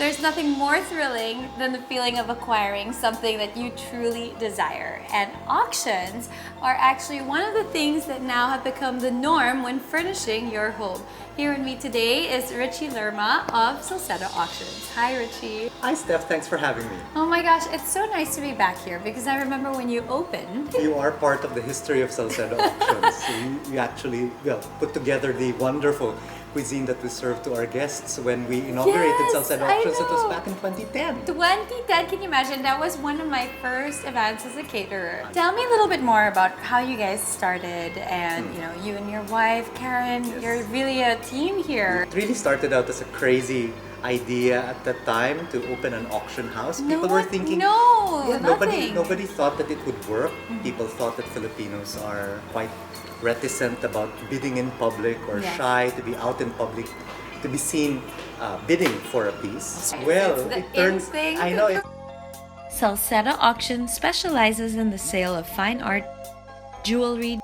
There's nothing more thrilling than the feeling of acquiring something that you truly desire. And auctions are actually one of the things that now have become the norm when furnishing your home. Here with me today is Richie Lerma of Salcedo Auctions. Hi, Richie. Hi, Steph. Thanks for having me. Oh my gosh, it's so nice to be back here because I remember when you opened. You are part of the history of Salcedo Auctions. So you actually put together the wonderful cuisine that we served to our guests when we inaugurated Yes, Salcedo I Auctions. It was know. back in 2010. 2010, can you imagine? That was one of my first events as a caterer. Tell me a little bit more about how you guys started and, you and your wife, Karen, you're really a team here. It really started out as a crazy idea at the time to open an auction house. People were thinking, nobody thought that it would work. People thought that Filipinos are quite reticent about bidding in public or shy to be out in public, to be seen bidding for a piece. Well, it turns. I know. Salcedo Auctions specializes in the sale of fine art, jewelry,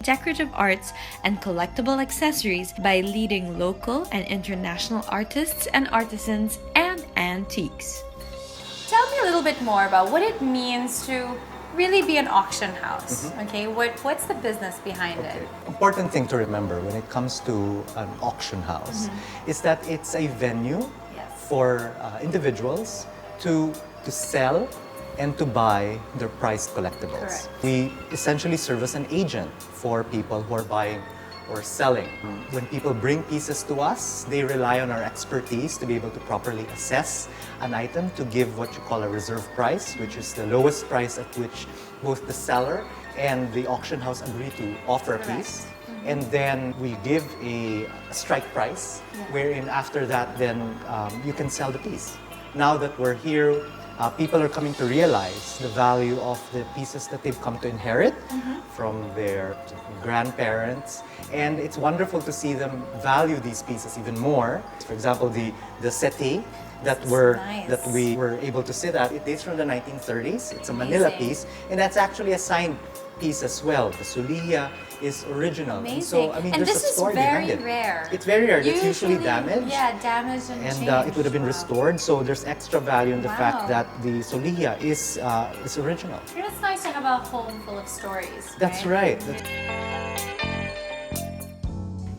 decorative arts, and collectible accessories by leading local and international artists and artisans and antiques. Tell me a little bit more about what it means to really be an auction house. Okay, what's the business behind it? Important thing to remember when it comes to an auction house is that it's a venue for individuals to sell and to buy their prized collectibles. Correct. We essentially serve as an agent for people who are buying or selling. When people bring pieces to us, they rely on our expertise to be able to properly assess an item, to give what you call a reserve price, which is the lowest price at which both the seller and the auction house agree to offer a piece. And then we give a strike price, wherein after that then you can sell the piece. Now that we're here, people are coming to realize the value of the pieces that they've come to inherit from their grandparents, and it's wonderful to see them value these pieces even more. For example, the settee that we were able to sit at, it dates from the 1930s. It's a Manila piece, and that's actually a signed piece as well. The Suliya is original. Amazing. And so, I mean, and there's this a story behind it. is very rare. It's very rare. It's usually damaged. Yeah, damaged and changed. And it would have been restored, so there's extra value in the fact that the Suliya is original. It's nice to have a home full of stories. That's right.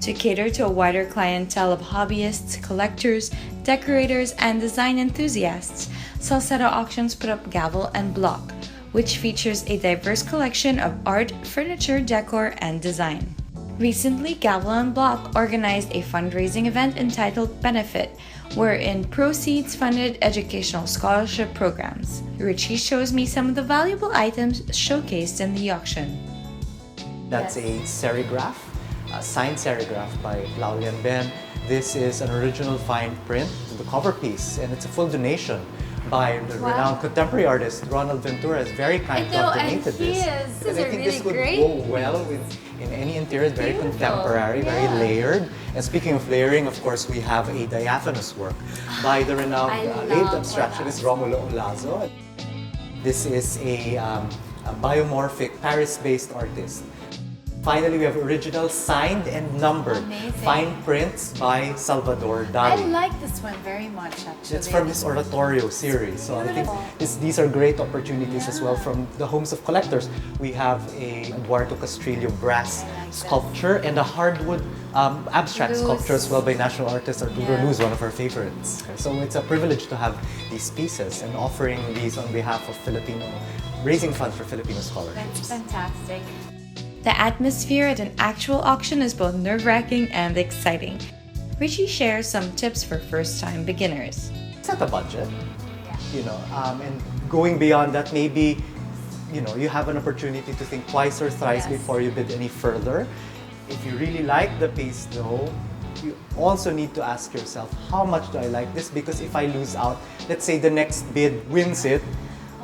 To cater to a wider clientele of hobbyists, collectors, decorators, and design enthusiasts, Salcedo Auctions put up Gavel and Block, which features a diverse collection of art, furniture, decor, and design. Recently, Gavel and Block organized a fundraising event entitled Benefit, wherein proceeds funded educational scholarship programs. Richie shows me some of the valuable items showcased in the auction. That's a serigraph, a signed serigraph by Laulian Ben. This is an original fine print, the cover piece, and it's a full donation by the renowned contemporary artist Ronald Ventura. Is very kind to have donated this. And I think this would go well in any interior. It's very contemporary, very layered. And speaking of layering, of course, we have a diaphanous work by the renowned late abstractionist Romulo Olazo. This is a biomorphic Paris-based artist. Finally, we have original signed and numbered fine prints by Salvador Dali. I like this one very much, actually. It's from his oratorio series. So I think these are great opportunities as well from the homes of collectors. We have a Eduardo Castrillo brass sculpture and a hardwood abstract sculpture as well by national artist Arturo Luz, one of our favorites. So it's a privilege to have these pieces and offering these on behalf of raising funds for Filipino scholarships. That's fantastic. The atmosphere at an actual auction is both nerve-wracking and exciting. Richie shares some tips for first-time beginners. Set a budget, and going beyond that, maybe, you have an opportunity to think twice or thrice before you bid any further. If you really like the piece though, you also need to ask yourself, how much do I like this? Because if I lose out, let's say the next bid wins it,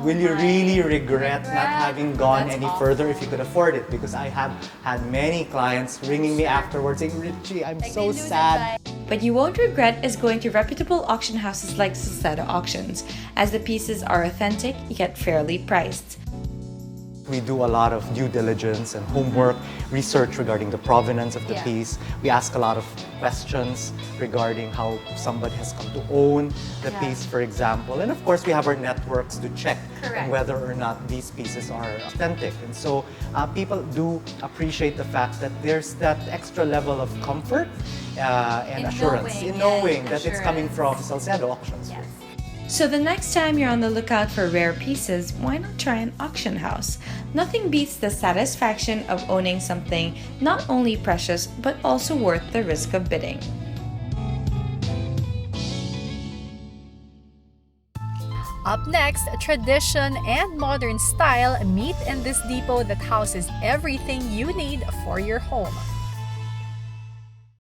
will you really regret not having gone any further if you could afford it? Because I have had many clients ringing me afterwards saying, Richie, I'm so sad. But you won't regret is going to reputable auction houses like Salcedo Auctions, as the pieces are authentic yet fairly priced. We do a lot of due diligence and homework, research regarding the provenance of the piece. We ask a lot of questions regarding how somebody has come to own the piece, for example. And of course, we have our networks to check on whether or not these pieces are authentic. And so people do appreciate the fact that there's that extra level of comfort and assurance in knowing that it's coming from Salcedo Auctions. Yes. So the next time you're on the lookout for rare pieces, why not try an auction house? Nothing beats the satisfaction of owning something not only precious but also worth the risk of bidding. Up next, tradition and modern style meet in this depot that houses everything you need for your home.